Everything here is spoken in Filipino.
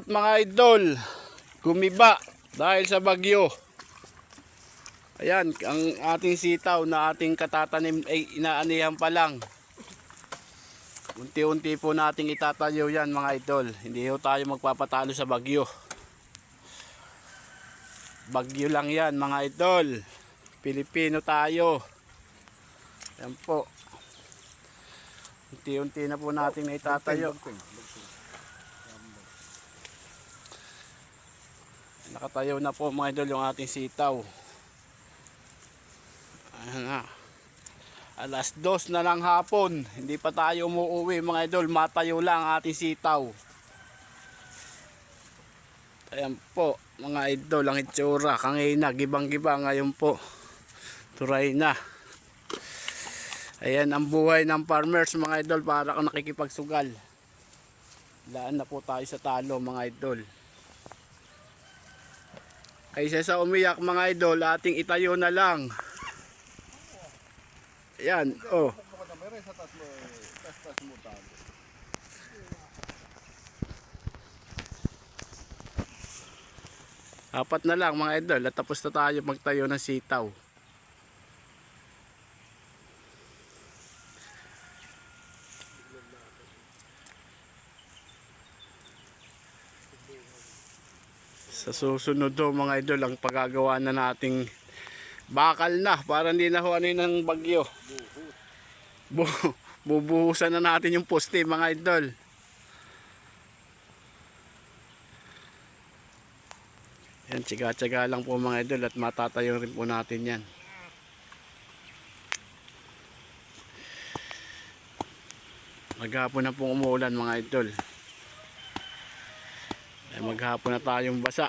Mga idol, gumiba dahil sa bagyo. Ayan, ang ating sitaw na ating katatanim ay inaanihan pa lang. Unti-unti po nating itatayo yan mga idol. Hindi ho tayo magpapatalo sa bagyo. Bagyo lang yan mga idol. Pilipino tayo. Ayan po. Unti-unti na po natin na itatayo. Nakatayo na po mga idol yung ating sitaw. Ayan na. Alas 2 na lang hapon. Hindi pa tayo umuwi mga idol. Matayo lang ang ating sitaw. Ayan po mga idol ang itsura. Kangina, gibang-gibang ngayon po. Turay na. Ayan ang buhay ng farmers mga idol. Para kung nakikipagsugal. Laan na po tayo sa talo mga idol. Kaysa sa umiyak mga idol, ating itayo na lang. Ayan, oh. Apat na lang mga idol at tapos na tayo magtayo ng sitaw. Sa susunod do mga idol ang paggagawa na nating bakal na para hindi na ho ano ng bagyo. Bubuhusan na natin yung poste mga idol. Yan, tsaga-tsaga lang po mga idol at matatayo rin po natin yan. Maghapon na pong umuulan mga idol. Maghapon na tayong basa.